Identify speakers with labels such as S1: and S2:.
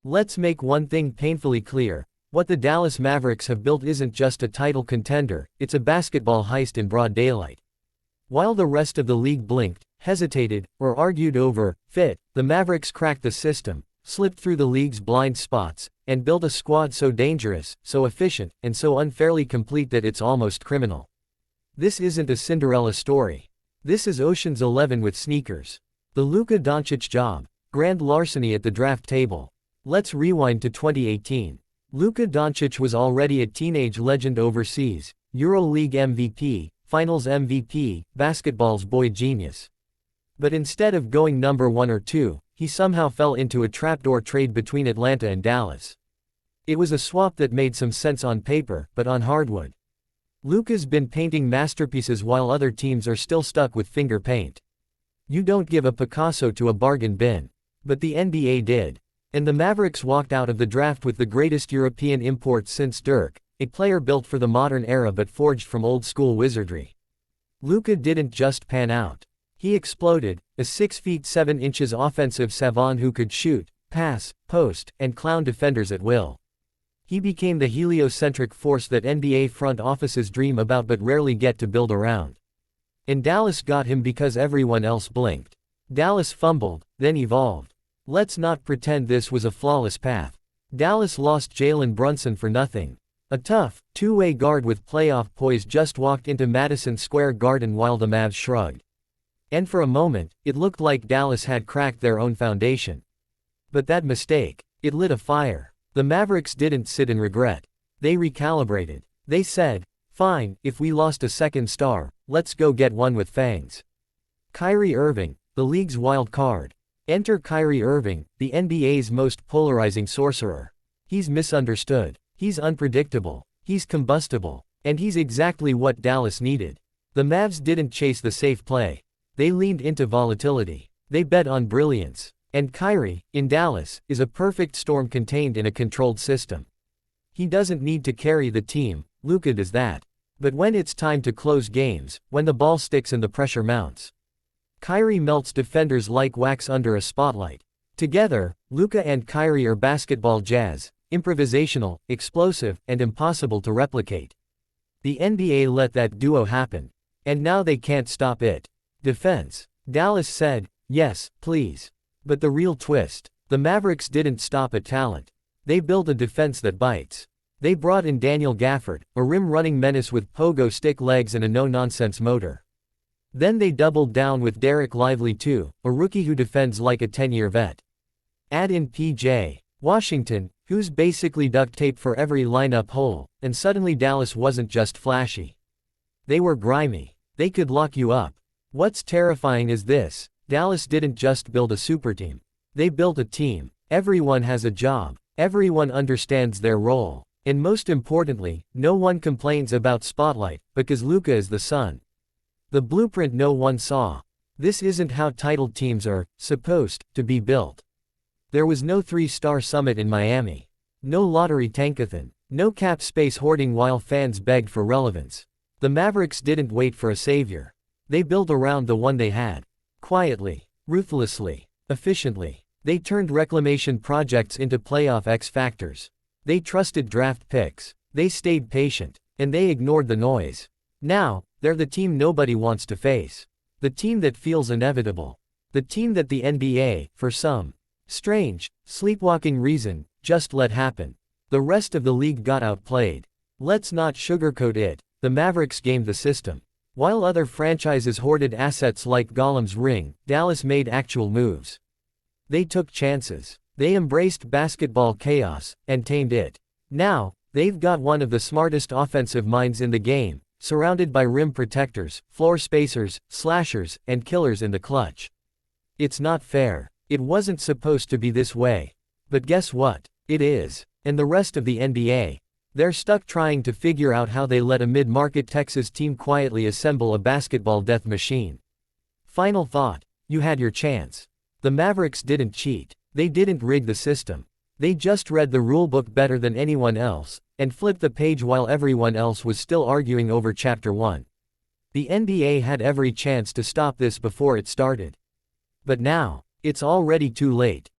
S1: Let's make one thing painfully clear. What the Dallas Mavericks have built isn't just a title contender, it's a basketball heist in broad daylight. While the rest of the league blinked, hesitated, or argued over fit, the Mavericks cracked the system, slipped through the league's blind spots, and built a squad so dangerous, so efficient, and so unfairly complete that it's almost criminal. This isn't a Cinderella story. This is Ocean's 11 with sneakers. The Luka Dončić job. Grand larceny at the draft table. Let's rewind to 2018. Luka Dončić was already a teenage legend overseas, EuroLeague MVP, Finals MVP, basketball's boy genius. But instead of going number 1 or 2, he somehow fell into a trapdoor trade between Atlanta and Dallas. It was a swap that made some sense on paper, but on hardwood. Luka's been painting masterpieces while other teams are still stuck with finger paint. You don't give a Picasso to a bargain bin. But the NBA did. And the Mavericks walked out of the draft with the greatest European import since Dirk, a player built for the modern era but forged from old-school wizardry. Luka didn't just pan out. He exploded, a 6 feet 7 inches offensive savant who could shoot, pass, post, and clown defenders at will. He became the heliocentric force that NBA front offices dream about but rarely get to build around. And Dallas got him because everyone else blinked. Dallas fumbled, then evolved. Let's not pretend this was a flawless path. Dallas lost Jalen Brunson for nothing. A tough, two-way guard with playoff poise just walked into Madison Square Garden while the Mavs shrugged. And for a moment, it looked like Dallas had cracked their own foundation. But that mistake, it lit a fire. The Mavericks didn't sit in regret. They recalibrated. They said, fine, if we lost a second star, let's go get one with fangs. Kyrie Irving, the league's wild card. Enter Kyrie Irving, the NBA's most polarizing sorcerer. He's misunderstood. He's unpredictable. He's combustible. And he's exactly what Dallas needed. The Mavs didn't chase the safe play. They leaned into volatility. They bet on brilliance. And Kyrie, in Dallas, is a perfect storm contained in a controlled system. He doesn't need to carry the team, Luka does that. But when it's time to close games, when the ball sticks and the pressure mounts, Kyrie melts defenders like wax under a spotlight. Together, Luka and Kyrie are basketball jazz, improvisational, explosive, and impossible to replicate. The NBA let that duo happen. And now they can't stop it. Defense. Dallas said, yes, please. But the real twist, the Mavericks didn't stop at talent. They built a defense that bites. They brought in Daniel Gafford, a rim-running menace with pogo stick legs and a no-nonsense motor. Then they doubled down with Derek Lively too, a rookie who defends like a 10-year vet. Add in P.J. Washington, who's basically duct tape for every lineup hole, and suddenly Dallas wasn't just flashy. They were grimy. They could lock you up. What's terrifying is this, Dallas didn't just build a super team. They built a team. Everyone has a job. Everyone understands their role. And most importantly, no one complains about spotlight, because Luka is the sun. The blueprint no one saw. This isn't how titled teams are supposed to be built. There was no 3-star summit in Miami. No lottery tankathon. No cap space hoarding while fans begged for relevance. The Mavericks didn't wait for a savior. They built around the one they had. Quietly, ruthlessly, efficiently. They turned reclamation projects into playoff X factors. They trusted draft picks. They stayed patient. And they ignored the noise. Now, they're the team nobody wants to face. The team that feels inevitable. The team that the NBA, for some strange, sleepwalking reason, just let happen. The rest of the league got outplayed. Let's not sugarcoat it, the Mavericks gamed the system. While other franchises hoarded assets like Gollum's ring, Dallas made actual moves. They took chances. They embraced basketball chaos, and tamed it. Now, they've got one of the smartest offensive minds in the game, surrounded by rim protectors, floor spacers, slashers, and killers in the clutch. It's not fair. It wasn't supposed to be this way. But guess what? It is. And the rest of the NBA, they're stuck trying to figure out how they let a mid-market Texas team quietly assemble a basketball death machine. Final thought, you had your chance. The Mavericks didn't cheat. They didn't rig the system. They just read the rulebook better than anyone else, and flipped the page while everyone else was still arguing over Chapter 1. The NBA had every chance to stop this before it started. But now, it's already too late.